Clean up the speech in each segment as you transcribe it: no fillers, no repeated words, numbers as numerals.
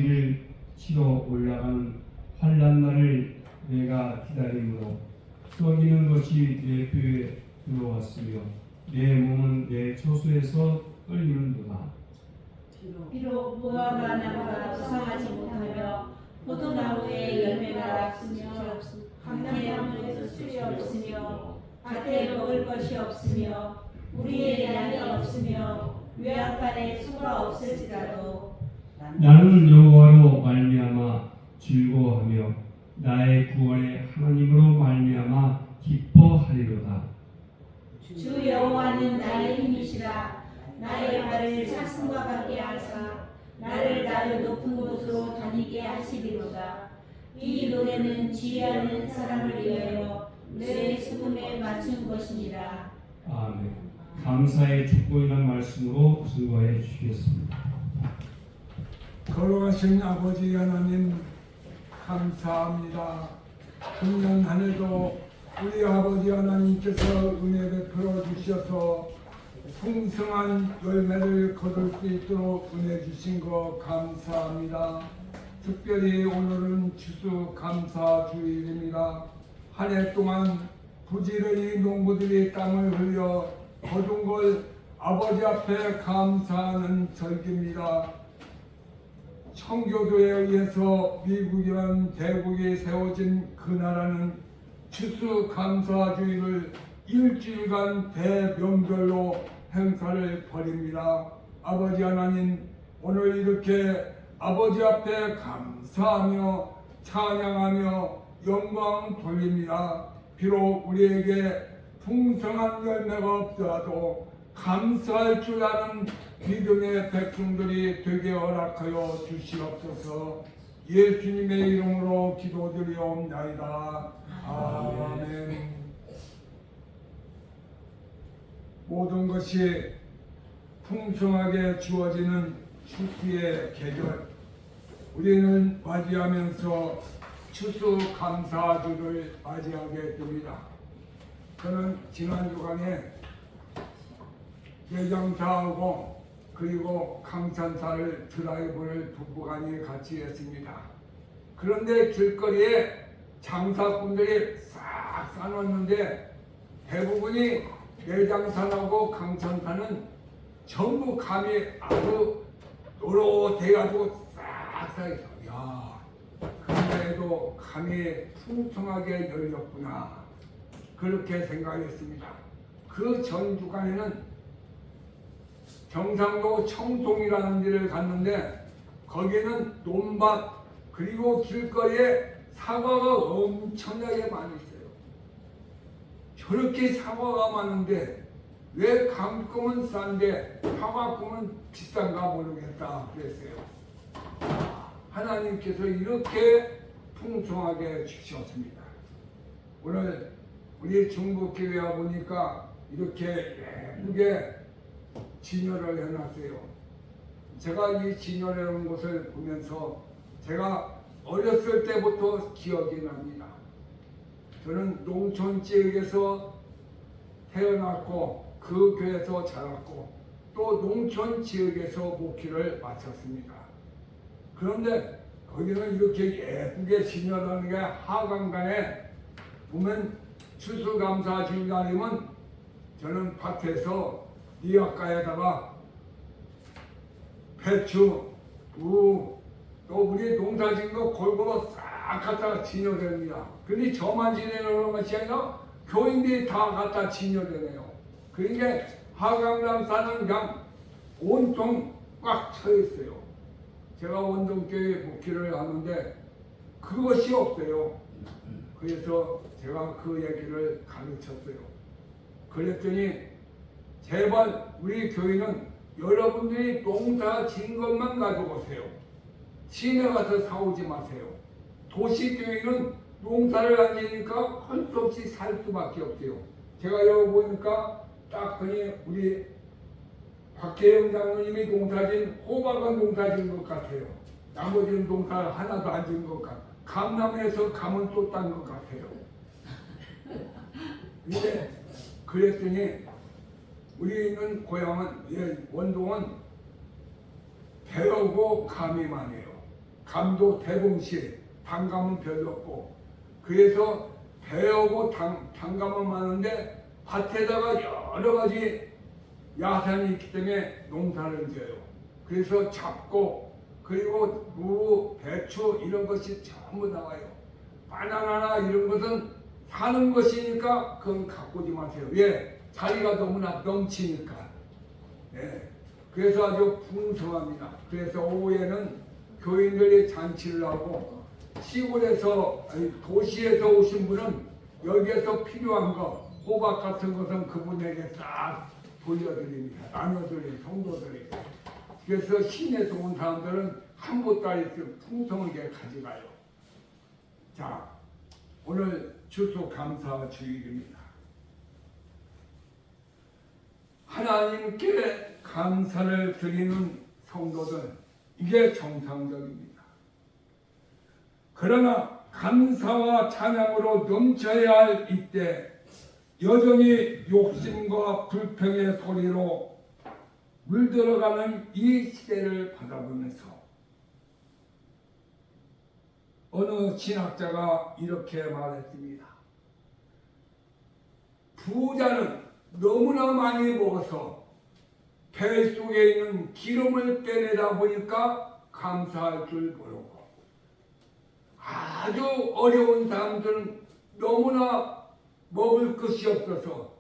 이를 치러 올라가는 환난 날을 내가 기다림으로 썩이는 것이 내 뼈에 들어왔으며 내 몸은 내 처소에서 떨리는도다. 비록 무화과 나무가 부상하지 못하며 포도나무에 열매가 없으며 감람나무에도 술이 없으며 밭에 먹을 것이 없으며 우리의 양이 없으며 외양간에 소가 없을지라도 나는 여호와로 말미암아 즐거워하며 나의 구원의 하나님으로 말미암아 기뻐하리로다. 주 여호와는 나의 힘이시라. 나의 발을 사슴과 같게 하사 나를 나를 높은 곳으로 다니게 하시리로다. 이 노래는 지혜하는 사람을 위하여 내 수금에 맞춘 것이니라. 아멘. 감사의 축복이라는 말씀으로 증거해 주시겠습니다. 걸어가신 아버지 하나님 감사합니다. 금년 한 해도 우리 아버지 하나님께서 은혜 베풀어 주셔서 풍성한 열매를 거둘 수 있도록 은혜 주신 거 감사합니다. 특별히 오늘은 추수감사주일입니다. 한 해 동안 부지런히 농부들이 땀을 흘려 거둔 걸 아버지 앞에 감사하는 절기입니다. 청교도에 의해서 미국이란 대국이 세워진 그 나라는 추수감사주의를 일주일간 대명절로 행사를 벌입니다. 아버지 하나님, 오늘 이렇게 아버지 앞에 감사하며 찬양하며 영광 돌립니다. 비록 우리에게 풍성한 열매가 없더라도 감사할 줄 아는 믿음의 백성들이 되게 허락하여 주시옵소서. 예수님의 이름으로 기도드리옵나이다. 아멘. 모든 것이 풍성하게 주어지는 추수의 계절, 우리는 맞이하면서 추수감사주를 맞이하게 됩니다. 저는 지난 주간에 대장사하고 그리고 강산사를 드라이브를 부부간이 같이 했습니다. 그런데 길거리에 장사꾼들이 싹 싸놨는데 대부분이 내장산하고 강산사는 전부 감이 아주 노릇해가지고 싹싹 야, 그래도 감이 풍성하게 열렸구나 그렇게 생각했습니다. 그 전 주간에는 경상도 청송이라는 데를 갔는데 거기는 논밭 그리고 길거리에 사과가 엄청나게 많이 있어요. 저렇게 사과가 많은데 왜 감금은 싼데 사과금은 비싼가 모르겠다 그랬어요. 하나님께서 이렇게 풍성하게 주셨습니다. 오늘 우리 중국교회 와 보니까 이렇게 예쁘게 진열을 해놨어요. 제가 이 진열해놓은 것을 보면서 제가 어렸을 때부터 기억이 납니다. 저는 농촌 지역에서 태어났고 그 교회에서 자랐고 또 농촌 지역에서 목회를 마쳤습니다. 그런데 거기는 이렇게 예쁘게 진열하는 게 하강간에 보면 추수감사 주일날이면 저는 밭에서 니악가에다가 배추, 무, 또 우리 농사 지은 거 골고루 싹 갖다 진열됩니다. 근데 저만 진열하는 것이 아니라 교인들이 다 갖다 진열되네요. 그러니까 하강남사는 그냥 온통 꽉 차 있어요. 제가 원동교회 목회를 하는데 그것이 없어요. 그래서 제가 그 얘기를 가르쳤어요. 그랬더니 제발 우리 교회는 여러분들이 농사 지은 것만 가지고 오세요. 시내 가서 사오지 마세요. 도시교회는 농사를 안 지니까 할 수 없이 살 수밖에 없어요. 제가 여기 보니까 딱 보니 우리 박혜영 장로님이 농사진 호박은 농사진 것 같아요. 나머지는 농사 하나도 안 지은 것 같아요. 감남에서 감은 또 딴 것 같아요. 근데 그랬더니 우리 있는 고향은 원동은 배우고 감이 많아요. 감도 대봉시 단감은 별로 없고 그래서 배하고 단감은 많은데 밭에다가 여러 가지 야산이 있기 때문에 농사를 지어요. 그래서 잡고 그리고 무, 배추 이런 것이 전부 나와요. 바나나나 이런 것은 사는 것이니까 그건 가꾸지 마세요. 왜? 자리가 너무나 넘치니까. 네. 그래서 아주 풍성합니다. 그래서 오후에는 교인들이 잔치를 하고 시골에서 아니 도시에서 오신 분은 여기에서 필요한 거 호박 같은 것은 그분에게 싹 돌려드립니다. 나눠드린 성도들에게. 그래서 시내에서 온 사람들은 한 보따리 풍성하게 가져가요. 자, 오늘 추수감사 주일입니다. 하나님께 감사를 드리는 성도들, 이게 정상적입니다. 그러나 감사와 찬양으로 넘쳐야 할 이때 여전히 욕심과 불평의 소리로 물들어가는 이 시대를 바라보면서 어느 신학자가 이렇게 말했습니다. 부자는 너무나 많이 먹어서 배 속에 있는 기름을 빼내다 보니까 감사할 줄 모르고 아주 어려운 사람들은 너무나 먹을 것이 없어서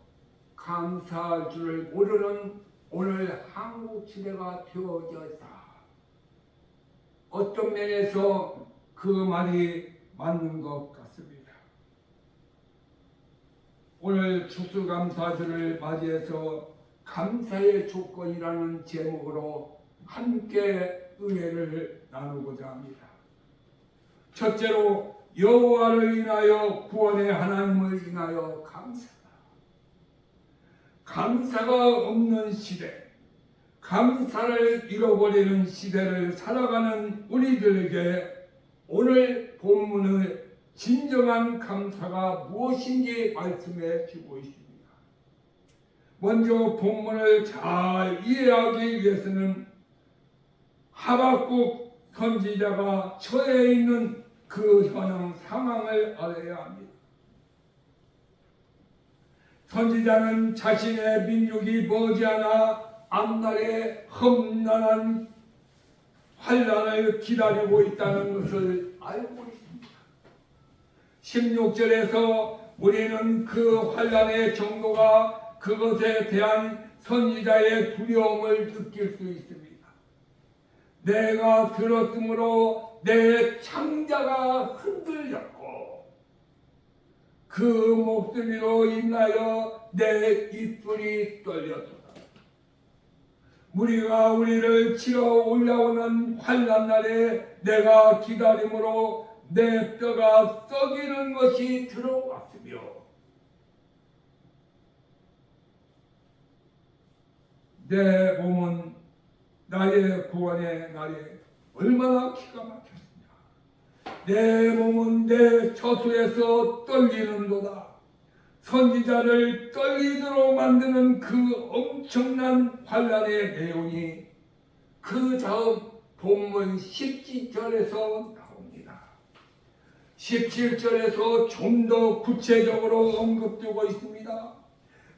감사할 줄을 모르는 오늘 한국 시대가 되어져 있다. 어떤 면에서 그 말이 맞는 것 같습니다. 오늘 추수감사절을 맞이해서 감사의 조건이라는 제목으로 함께 은혜를 나누고자 합니다. 첫째로 여호와를 인하여 구원의 하나님을 인하여 감사다. 감사가 없는 시대, 감사를 잃어버리는 시대를 살아가는 우리들에게 오늘 본문의 진정한 감사가 무엇인지 말씀해 주고 있습니다. 먼저 본문을 잘 이해하기 위해서는 하박국 선지자가 처해 있는 그 현황 상황을 알아야 합니다. 선지자는 자신의 민족이 머지않아 앞날에 험난한 환난을 기다리고 있다는 것을 알고 있습니다. 16절에서 우리는 그 환난의 정도가 그것에 대한 선지자의 두려움을 느낄 수 있습니다. 내가 들었으므로 내 창자가 흔들렸고 그 목소리로 인하여 내 입술이 떨렸도다. 무리가 우리를 치러 올라오는 환난 날에 내가 기다림으로 내 뼈가 썩이는 것이 들어왔으며 내 몸은 나의 구원의 날에 얼마나 기가 막혔으냐. 내 몸은 내 처소에서 떨리는도다. 선지자를 떨리도록 만드는 그 엄청난 환난의 내용이 그 다음 본문 17절에서 나옵니다. 17절에서 좀 더 구체적으로 언급되고 있습니다.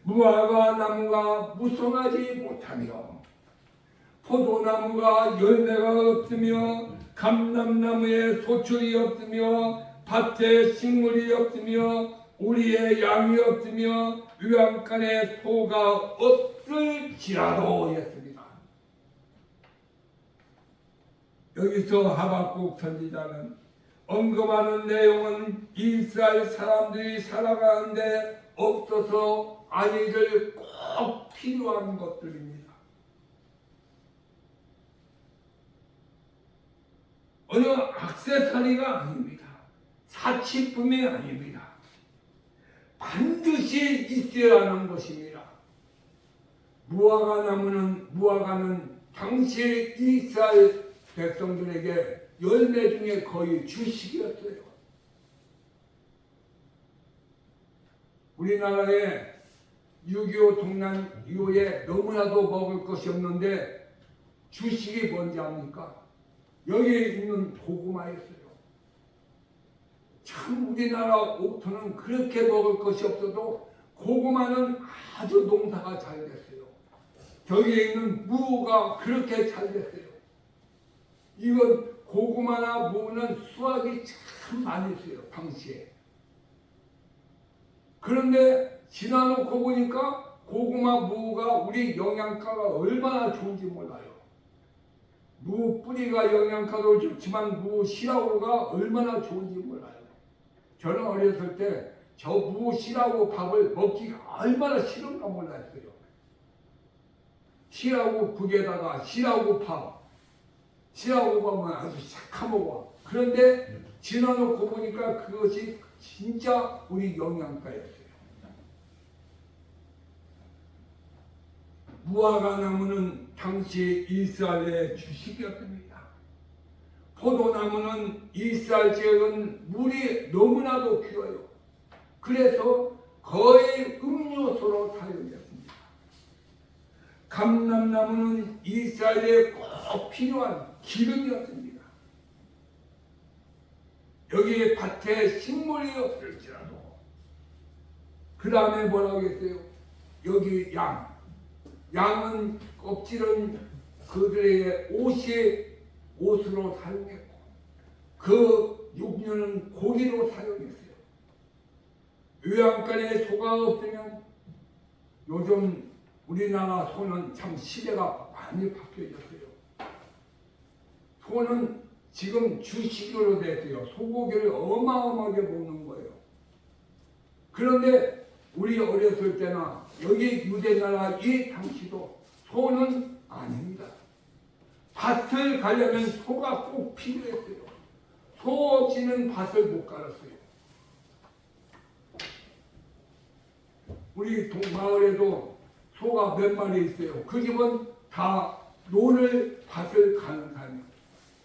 무화과 나무가 무성하지 못하며 포도나무가 열매가 없으며 감람나무에 소출이 없으며 밭에 식물이 없으며 우리의 양이 없으며 유황간에 소가 없을지라도 했습니다. 여기서 하박국 선지자는 언급하는 내용은 이스라엘 사람들이 살아가는데 없어서 아니들 꼭 필요한 것들입니다. 어느 액세서리가 아닙니다. 사치품이 아닙니다. 반드시 있어야 하는 것입니다. 무화과는 당시 이스라엘 백성들에게 열매 중에 거의 주식이었어요. 우리나라에 6.25 동란 이후에 너무나도 먹을 것이 없는데 주식이 뭔지 압니까? 여기에 있는 고구마였어요. 참 우리나라 옥토는 그렇게 먹을 것이 없어도 고구마는 아주 농사가 잘 됐어요. 저기에 있는 무가 그렇게 잘 됐어요. 이건 고구마나 무는 수확이 참 많이 있어요. 당시에. 그런데 지나놓고 보니까 고구마, 무가 우리 영양가가 얼마나 좋은지 몰라요. 무 뿌리가 영양가도 좋지만 무 씨라고가 얼마나 좋은지 몰라요. 저는 어렸을 때 저 무 씨라고 밥을 먹기가 얼마나 싫은가 몰랐어요. 씨라고 국에다가 씨라고 밥, 씨라고 밥은 아주 착하 먹어. 그런데 지나놓고 보니까 그것이 진짜 우리 영양가였어요. 무화과 나무는 당시 이스라엘의 주식이었습니다. 포도나무는 이스라엘 지역은 물이 너무나도 귀해요. 그래서 거의 음료수로 사용됐습니다. 감람나무는 이스라엘에 꼭 필요한 기름이었습니다. 여기 밭에 식물이 없을지라도 그 다음에 뭐라고 했어요? 여기 양은 껍질은 그들에게 옷으로 사용했고 그 육류는 고기로 사용했어요. 외양간에 소가 없으면 요즘 우리나라 소는 참 시대가 많이 바뀌어졌어요. 소는 지금 주식으로 됐어요. 소고기를 어마어마하게 먹는 거예요. 그런데 우리 어렸을 때나 여기 유대나라 이 당시도 소는 아닙니다. 밭을 가려면 소가 꼭 필요했어요. 소 없이는 밭을 못 갈았어요. 우리 동마을에도 소가 몇 마리 있어요. 그 집은 다 밭을 가는 사람이에요.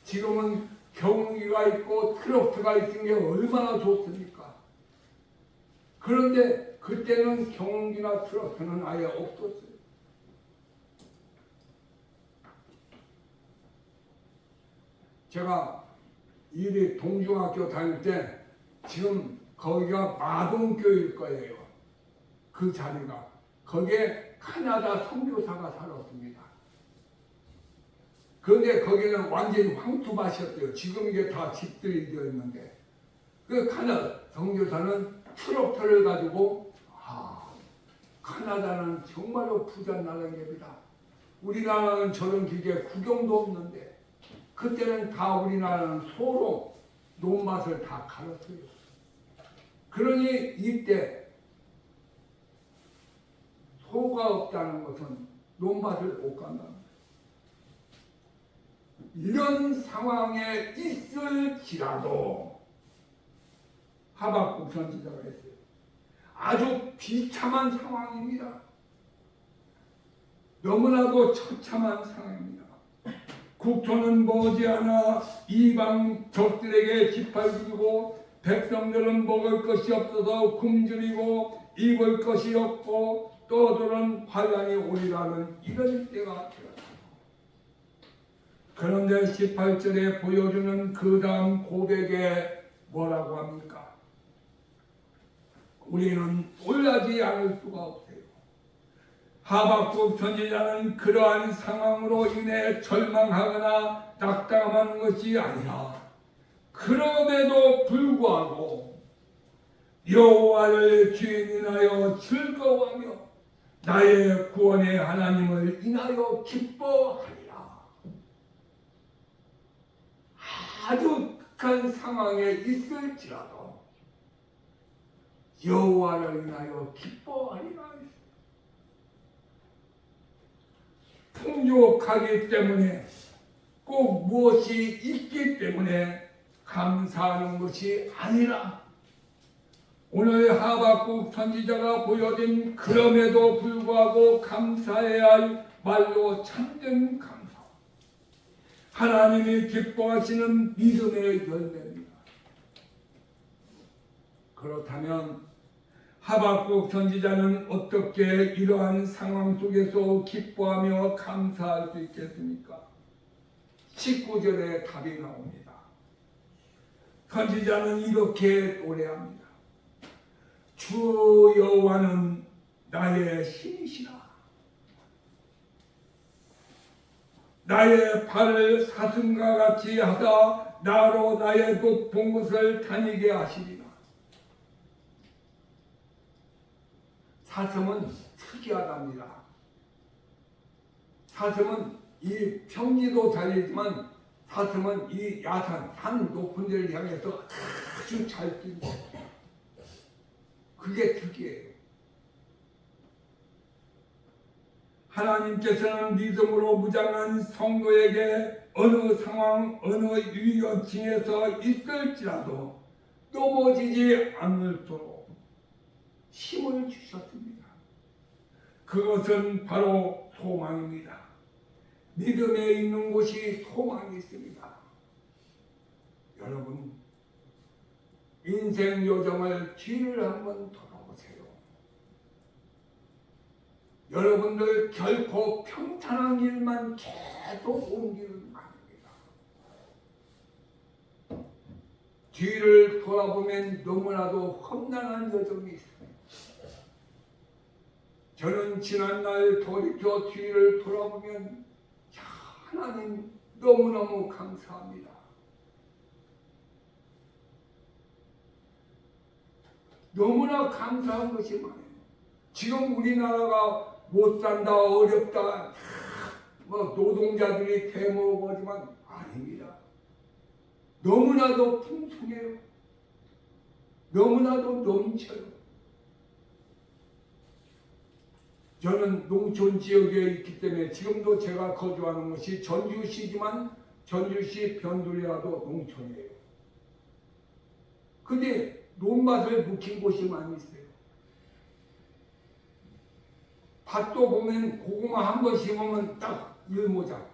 지금은 경운기가 있고 트럭트가 있는 게 얼마나 좋습니까? 그런데 그때는 경운기나 트럭트는 아예 없었어요. 제가 이리 동중학교 다닐 때 지금 거기가 마동교일 거예요. 그 자리가. 거기에 카나다 선교사가 살았습니다. 그런데 거기는 완전히 황토밭이었어요. 지금 이게 다 집들이 되어 있는데 그 카나다 선교사는 트럭터를 가지고 카나다는 정말로 부자 나라입니다. 우리나라는 저런 기계 구경도 없는데 그때는 다 우리나라는 소로 논밭을 다 갈았어요. 그러니 이때 소가 없다는 것은 논밭을 못 간다는 거예요. 이런 상황에 있을지라도 하박국 선지자가 했어요. 아주 비참한 상황입니다. 너무나도 처참한 상황입니다. 국토는 머지않아 이방 적들에게 짓밟히고 백성들은 먹을 것이 없어서 굶주리고 입을 것이 없고 떠도는 환란이 오리라는 이런 때가 되었다. 그런데 18절에 보여주는 그 다음 고백에 뭐라고 합니까? 우리는 놀라지 않을 수가 없어요. 하박국 선지자는 그러한 상황으로 인해 절망하거나 낙담하는 것이 아니라 그럼에도 불구하고 여호와를 주인인하여 즐거워하며 나의 구원의 하나님을 인하여 기뻐하리라. 아주 극한 상황에 있을지라도 여호와를 인하여 기뻐하리라. 풍족하기 때문에 꼭 무엇이 있기 때문에 감사하는 것이 아니라 오늘 하박국 선지자가 보여준 그럼에도 불구하고 감사해야 할 말로 참된 감사, 하나님이 기뻐하시는 믿음의 열매입니다. 그렇다면 하박국 선지자는 어떻게 이러한 상황 속에서 기뻐하며 감사할 수 있겠습니까? 19절에 답이 나옵니다. 선지자는 이렇게 노래합니다. 주 여호와는 나의 힘이시라. 나의 발을 사슴과 같이 하사 나로 나의 높은 곳을 다니게 하시리라. 사슴은 특이하답니다. 사슴은 이 평지도 달리지만 사슴은 이 야산, 산 높은 데를 향해서 아주 잘 뛰고 그게 특이해요. 하나님께서는 믿음으로 무장한 성도에게 어느 상황, 어느 위기층에서 있을지라도 넘어지지 않도록 힘을 주셨습니다. 그것은 바로 소망입니다. 믿음에 있는 곳이 소망이 있습니다. 여러분, 인생 요정을 뒤를 한번 돌아보세요. 여러분들 결코 평탄한 일만 계속 옮기는 거 아닙니다. 뒤를 돌아보면 너무나도 험난한 여정이 있습니다. 저는 지난날 돌이켜 뒤를 돌아보면 하나님 너무너무 감사합니다. 너무나 감사한 것이 많아요. 지금 우리나라가 못 산다, 어렵다, 뭐 노동자들이 대모하지만 아닙니다. 너무나도 풍성해요. 너무나도 넘쳐요. 저는 농촌 지역에 있기 때문에 지금도 제가 거주하는 것이 전주시지만 전주시 변두리라도 농촌이에요. 근데 논밭을 묵힌 곳이 많이 있어요. 밭도 보면 고구마 한 번 심으면 딱 1모작,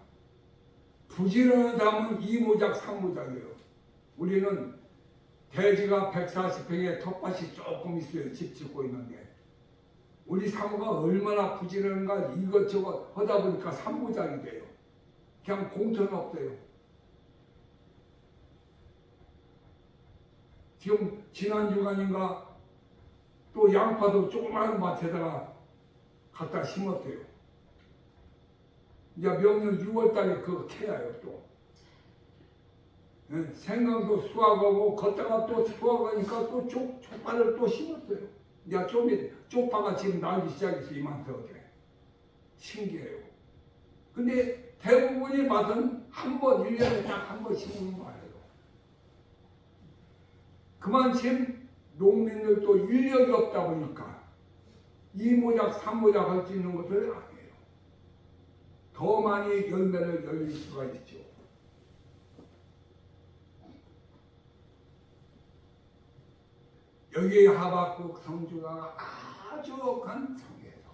부지런하다면 2모작, 3모작이에요. 우리는 대지가 140평에 텃밭이 조금 있어요. 집 짓고 있는데 우리 사모가 얼마나 부지런한가 이것저것 하다 보니까 3모작이 돼요. 그냥 공터는 없어요. 지금 지난 주간인가 또 양파도 조그마한 밭에다가 갖다 심었어요. 이제 명년 6월달에 그거 캐야요 또. 생강도 수확하고 걷다가 또 수확하니까 또 쪽파를 또 심었어요. 이제 쪽파가 지금 나기 시작했어. 이만큼 신기해요. 근데 대부분의 밭은 한 번, 1년에 딱 한 번 심는 거예요. 그만큼 농민들도 인력이 없다 보니까 2모작, 3모작 할 수 있는 것을 안 해요. 더 많이 열매를 열릴 수가 있죠. 여기 하박국 성주가 아주 간성해서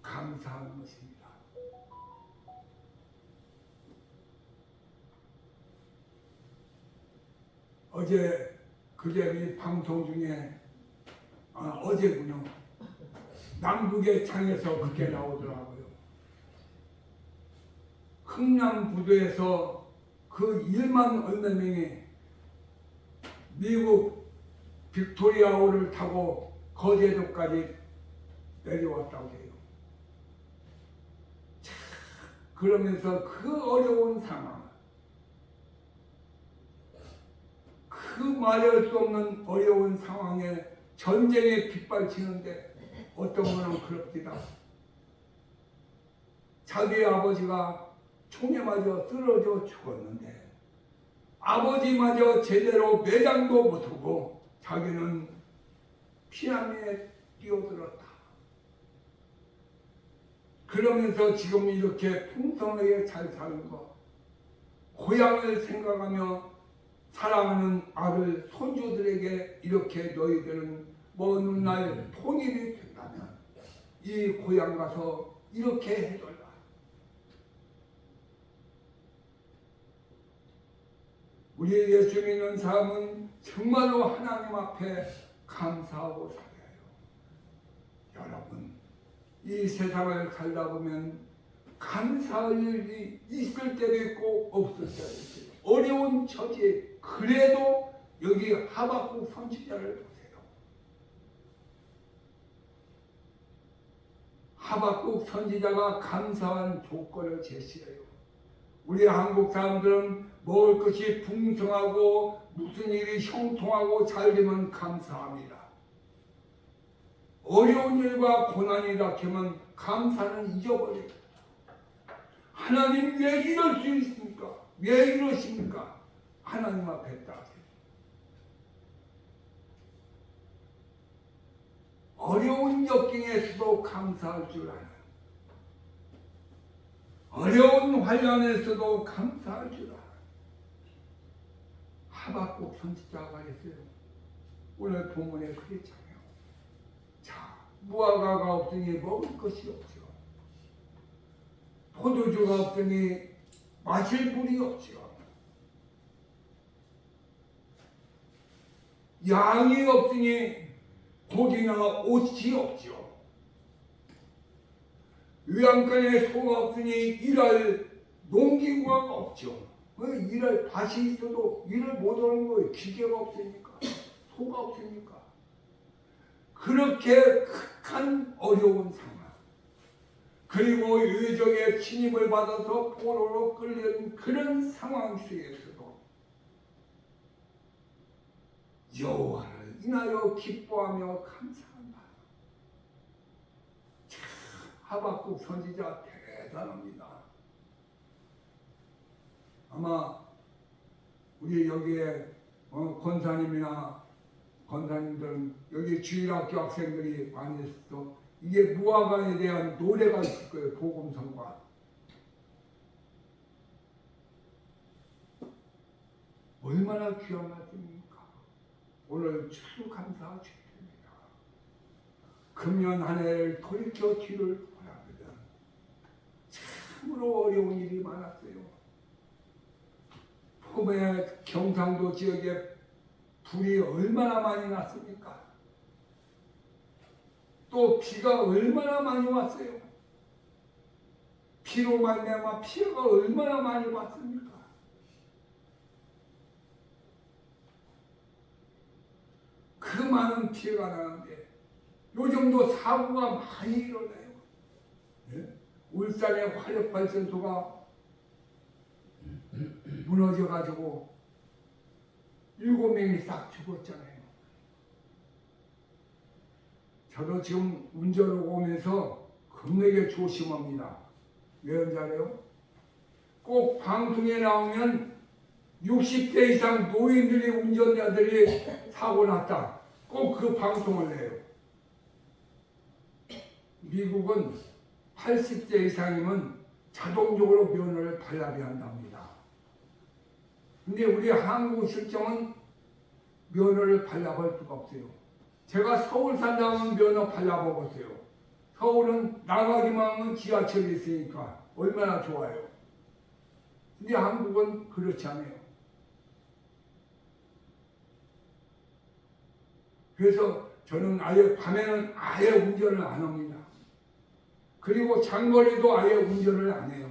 감사한 것입니다. 그제 이 방송 중에 어제군요. 남북의 창에서 그렇게 나오더라고요. 흥남부두에서 그 1만 얼마 명이 미국 빅토리아호를 타고 거제도까지 내려왔다고 해요. 그러면서 그 어려운 상황, 그 말할 수 없는 어려운 상황에 전쟁에 빗발치는데 어떤 분은 그럽니다. 자기 아버지가 총에 맞아 쓰러져 죽었는데 아버지마저 제대로 매장도 못하고 자기는 피난에 뛰어들었다. 그러면서 지금 이렇게 풍성하게 잘 사는 거, 고향을 생각하며 사랑하는 아들, 손주들에게 이렇게 너희들은 먼 날 통일이 된다면 이 고향 가서 이렇게 해줘라. 우리 예수 믿는 사람은 정말로 하나님 앞에 감사하고 살아요. 여러분, 이 세상을 살다 보면 감사할 일이 있을 때도 있고 없을 때도 있어요. 어려운 처지에 그래도 여기 하박국 선지자를 보세요. 하박국 선지자가 감사한 조건을 제시해요. 우리 한국 사람들은 먹을 것이 풍성하고 무슨 일이 형통하고 잘 되면 감사합니다. 어려운 일과 고난이 닥치면 감사는 잊어버려요. 하나님 왜 이럴 수 있습니까? 왜 이러십니까? 하나님 앞에 딱 어려운 역경에서도 감사할 줄 알아요. 어려운 환난에서도 감사할 줄 알아요. 하박국 선지자가 했어요. 오늘 본문에 그랬잖아요. 자, 무화과가 없으니 먹을 것이 없죠. 포도주가 없으니 마실 물이 없죠. 양이 없으니 고기나 옷이 없죠. 요양간에 소가 없으니 일할 농기구가 없죠. 일할 밭이 있어도 일을 못하는 거예요. 기계가 없으니까, 소가 없으니까. 그렇게 극한 어려운 상황, 그리고 외적의 침입을 받아서 포로로 끌려온 그런 상황 속에서도 여호와를 인하여 기뻐하며 감사한다. 참, 하박국 선지자 대단합니다. 아마 우리 여기에 권사님이나 권사님들은 여기 주일학교 학생들이 많이 있어. 이게 무화과에 대한 노래가 있을 거예요. 복음성과. 얼마나 귀한 말씀입니까? 오늘 추수감사 주일입니다. 금년 한 해를 돌이켜 뒤를 돌아보면 참으로 어려운 일이 많았어요. 봄에 경상도 지역에 불이 얼마나 많이 났습니까? 또 비가 얼마나 많이 왔어요. 비로 말미암아 피해가 얼마나 많이 왔습니까? 그 많은 피해가 나는데 요즘도 사고가 많이 일어나요. 예? 울산의 화력발전소가 무너져가지고 7명이 싹 죽었잖아요. 저도 지금 운전을 오면서 겁나게 조심합니다. 왜 그런지 알아요? 꼭 방송에 나오면 60대 이상 노인들이 운전자들이 사고 났다. 꼭 그 방송을 내요. 미국은 80대 이상이면 자동적으로 면허를 발급해야 한답니다. 근데 우리 한국 실정은 면허를 발급할 수가 없어요. 제가 서울 산다면 면허 발급해보세요. 서울은 나가기만 하면 지하철이 있으니까 얼마나 좋아요. 근데 한국은 그렇지 않아요. 그래서 저는 아예 밤에는 아예 운전을 안 합니다. 그리고 장거리도 아예 운전을 안 해요.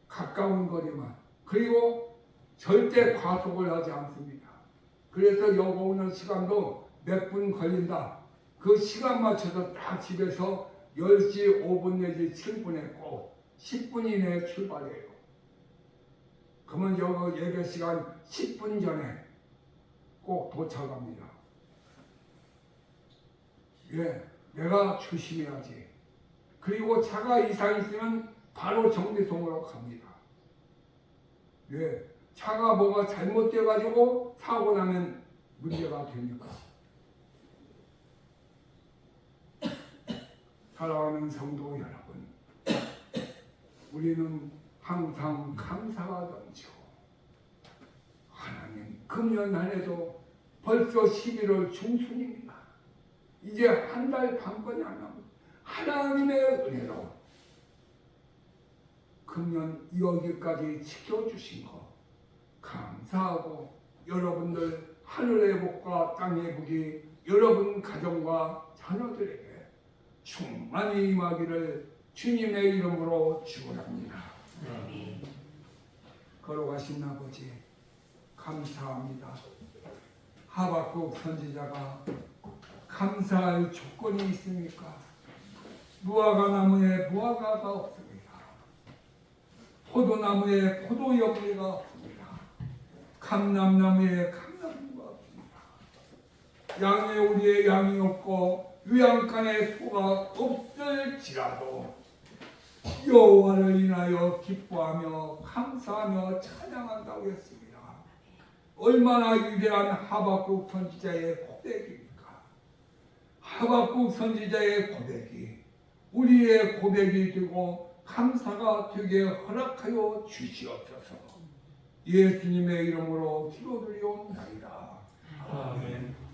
가까운 거리만. 그리고 절대 과속을 하지 않습니다. 그래서 여기 오는 시간도 몇 분 걸린다. 그 시간 맞춰서 딱 집에서 10시 5분 내지 7분에 꼭 10분 이내에 출발해요. 그러면 여기 예배 시간 10분 전에 꼭 도착합니다. 예, 내가 조심해야지. 그리고 차가 이상 있으면 바로 정비소로 갑니다. 예, 차가 뭐가 잘못돼가지고 사고 나면 문제가 되니까. 사랑하는 성도 여러분, 우리는 항상 감사가 넘치고 하나님 금년 한 해도 벌써 11월 중순입니다. 이제 한 달 반권이 안 남았습니다. 하나님의 은혜로 금년 여기까지 지켜주신 것 감사하고 여러분들 하늘의 복과 땅의 복이 여러분 가정과 자녀들에게 충만히 임하기를 주님의 이름으로 축원합니다. 걸어가신 아버지 감사합니다. 하박국 선지자가 감사할 조건이 있습니까? 무화과 나무에 무화과가 없습니다. 포도나무에 포도 열매가 없습니다. 감람나무에 감람나무가 없습니다. 양의 우리의 양이 없고 유양간에 소가 없을지라도 여호와를 인하여 기뻐하며 감사하며 찬양한다고 했습니다. 얼마나 위대한 하박국 선지자의 고백입니까? 하박국 선지자의 고백이 우리의 고백이 되고 감사가 되게 허락하여 주시옵소서. 예수님의 이름으로 기도드리옵나이다. 아멘.